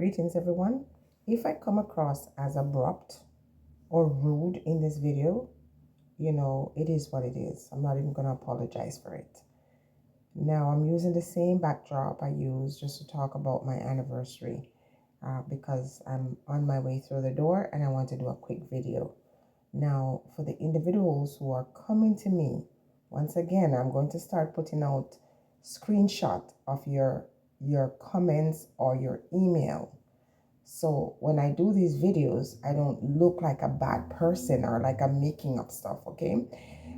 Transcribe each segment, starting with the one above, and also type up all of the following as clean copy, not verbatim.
Greetings everyone. If I come across as abrupt or rude in this video, it is what it is. I'm not even going to apologize for it. Now, I'm using the same backdrop I used just to talk about my anniversary because I'm on my way through the door and I want to do a quick video. Now, for the individuals who are coming to me, once again, I'm going to start putting out screenshot of your comments or your email. So when I do these videos, I don't look like a bad person or like I'm making up stuff, okay?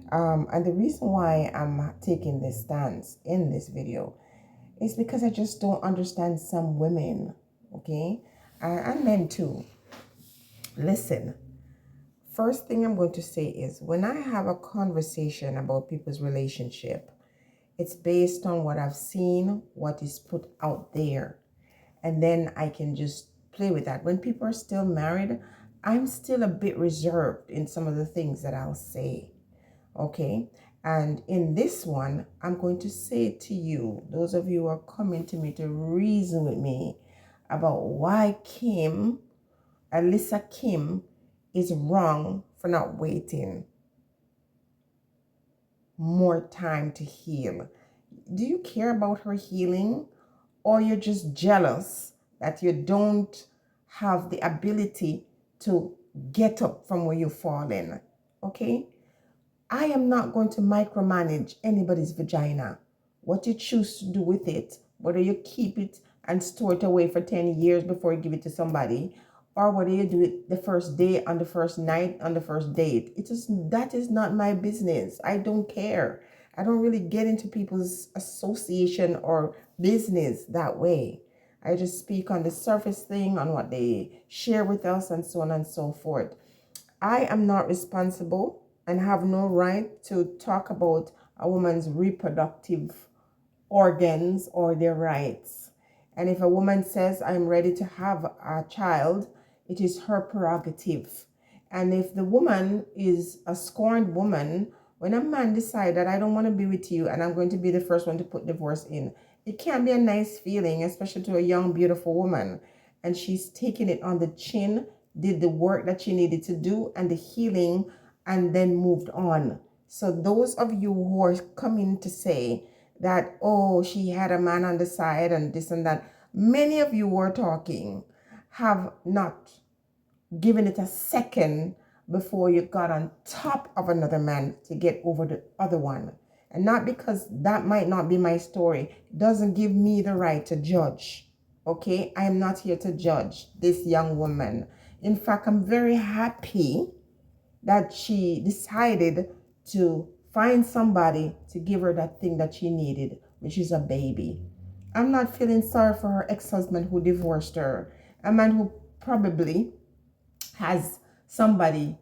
And the reason why I'm taking this stance in this video is because I just don't understand some women, okay? And men too. Listen, first thing I'm going to say is when I have a conversation about people's relationship, it's based on what I've seen, what is put out there. And then I can just play with that. When people are still married, I'm still a bit reserved in some of the things that I'll say. Okay? And in this one, I'm going to say to you, those of you who are coming to me to reason with me about why Alicia Kim, is wrong for not waiting more time to heal. Do you care about her healing? Or you're just jealous that you don't have the ability to get up from where you've fallen? Okay? I am not going to micromanage anybody's vagina. What you choose to do with it, whether you keep it and store it away for 10 years before you give it to somebody, or whether you do it the first day, on the first night, on the first date. That is not my business. I don't care. I don't really get into people's association or business that way. I just speak on the surface thing, on what they share with us, and so on and so forth. I am not responsible and have no right to talk about a woman's reproductive organs or their rights. And if a woman says, I'm ready to have a child, it is her prerogative. And if the woman is a scorned woman, when a man decides that I don't want to be with you and I'm going to be the first one to put divorce in, it can be a nice feeling, especially to a young, beautiful woman. And she's taking it on the chin, did the work that she needed to do and the healing, and then moved on. So those of you who are coming to say that, oh, she had a man on the side and this and that, many of you who are talking have not given it a second before you got on top of another man to get over the other one. And not because that might not be my story, doesn't give me the right to judge. Okay? I am not here to judge this young woman. In fact, I'm very happy that she decided to find somebody to give her that thing that she needed, which is a baby. I'm not feeling sorry for her ex-husband who divorced her, a man who probably has somebody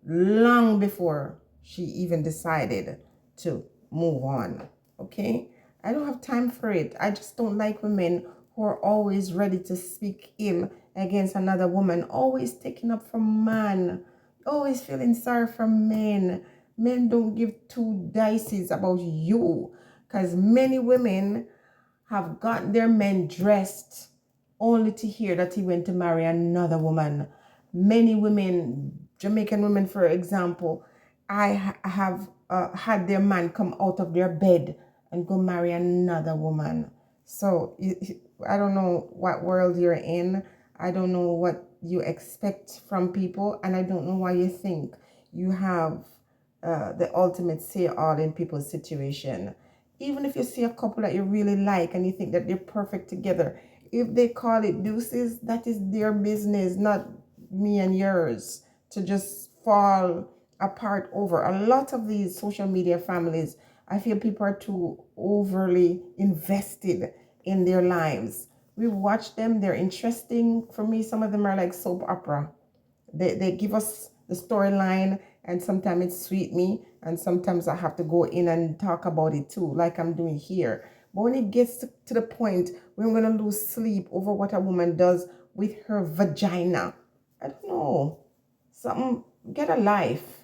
long before she even decided to move on. Okay? I don't have time for it. I just don't like women who are always ready to speak ill against another woman, always taking up for man, always feeling sorry for men. Men don't give two dices about you, because many women have got their men dressed only to hear that he went to marry another woman. Many women, Jamaican women, for example, have had their man come out of their bed and go marry another woman. So I don't know what world you're in. I don't know what you expect from people, and I don't know why you think you have the ultimate say all in people's situation. Even if you see a couple that you really like and you think that they're perfect together, if they call it deuces, that is their business, not me and yours to just fall apart over. A lot of these social media families, I feel people are too overly invested in their lives. We watch them, they're interesting. For me, some of them are like soap opera. They give us the storyline, and sometimes it sweet me, and sometimes I have to go in and talk about it too, like I'm doing here. But when it gets to the point where I'm going to lose sleep over what a woman does with her vagina, I don't know. Get a life.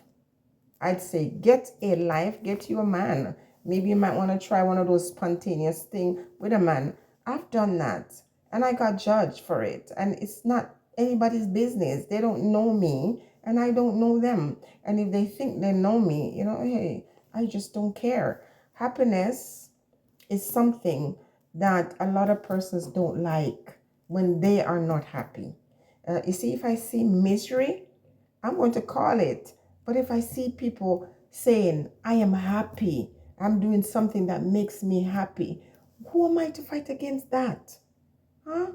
I'd say get a life, get you a man. Maybe you might want to try one of those spontaneous things with a man. I've done that. and I got judged for it. And it's not anybody's business. They don't know me, and I don't know them. And if they think they know me, hey, I just don't care. Happiness is something that a lot of persons don't like when they are not happy. You see, if I see misery, I'm going to call it. But if I see people saying, I am happy, I'm doing something that makes me happy, who am I to fight against that? Huh?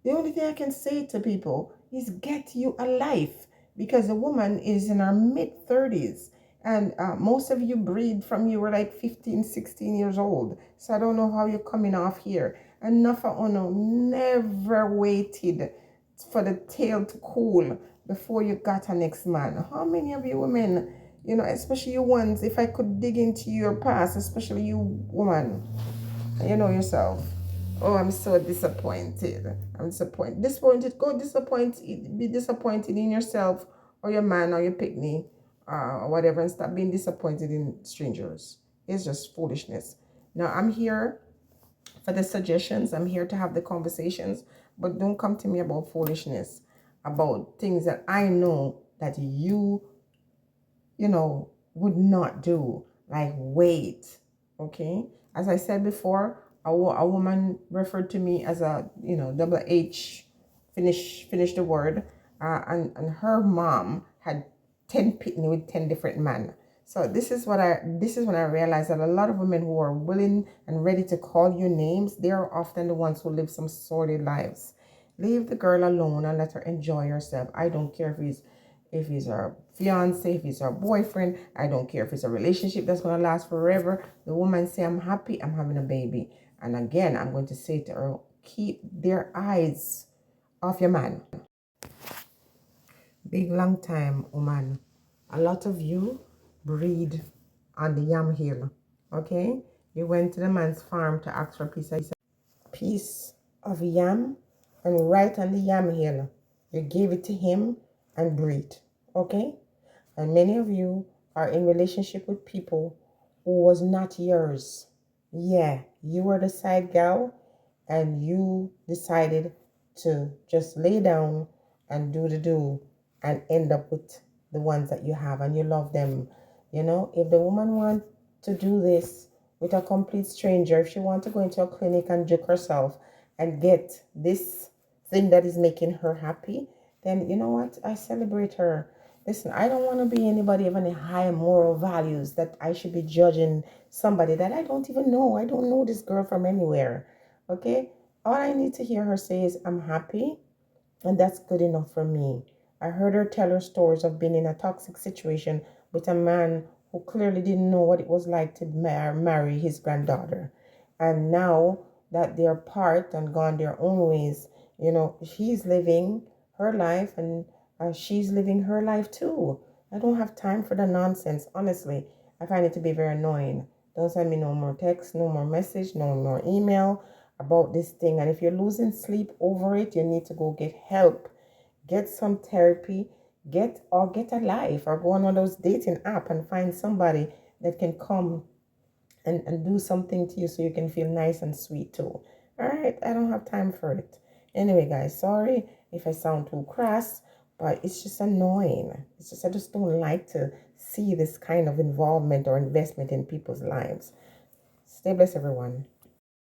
The only thing I can say to people is get you a life, because a woman is in her mid 30s, and most of you breed from you were like 15, 16 years old. So I don't know how you're coming off here. Enough of Ono never waited for the tail to cool before you got a next man. How many of you women, especially you ones, if I could dig into your past, especially you woman, you know yourself. Oh, I'm so disappointed. I'm disappointed. Disappointed. Go disappointed. Be disappointed in yourself or your man or your picnic or whatever, and stop being disappointed in strangers. It's just foolishness. Now, I'm here for the suggestions. I'm here to have the conversations, but don't come to me about foolishness, about things that I know that would not do. Like, wait, okay? As I said before, a woman referred to me as a, double H, finish the word, and her mom had 10 pitney with 10 different men. So this is when I realized that a lot of women who are willing and ready to call you names, they are often the ones who live some sordid lives. Leave the girl alone and let her enjoy herself. I don't care if he's her fiance, if he's her boyfriend. I don't care if it's a relationship that's going to last forever. The woman say, I'm happy, I'm having a baby. And again, I'm going to say to her, keep their eyes off your man. Big long time, woman. A lot of you breed on the yam hill, okay? You went to the man's farm to ask for a piece of yam, and right on the yam hill, you gave it to him and breed, okay? And many of you are in relationship with people who was not yours. Yeah, you were the side gal, and you decided to just lay down and do the do and end up with the ones that you have, and you love them. If the woman want to do this with a complete stranger, if she want to go into a clinic and juke herself and get this thing that is making her happy, then you know what? I celebrate her. Listen, I don't want to be anybody of any high moral values that I should be judging somebody that I don't even know. I don't know this girl from anywhere. Okay? All I need to hear her say is, I'm happy, and that's good enough for me. I heard her tell her stories of being in a toxic situation with a man who clearly didn't know what it was like to marry his granddaughter. And now that they're apart and gone their own ways, he's living her life, and she's living her life too. I don't have time for the nonsense. Honestly, I find it to be very annoying. Don't send me no more text, no more message, no more email about this thing. And if you're losing sleep over it, you need to go get help. Get some therapy, get a life, or go on one of those dating app and find somebody that can come and do something to you so you can feel nice and sweet too. All right, I don't have time for it. Anyway, guys, sorry if I sound too crass, but it's just annoying. It's just I just don't like to see this kind of involvement or investment in people's lives. Stay blessed, everyone.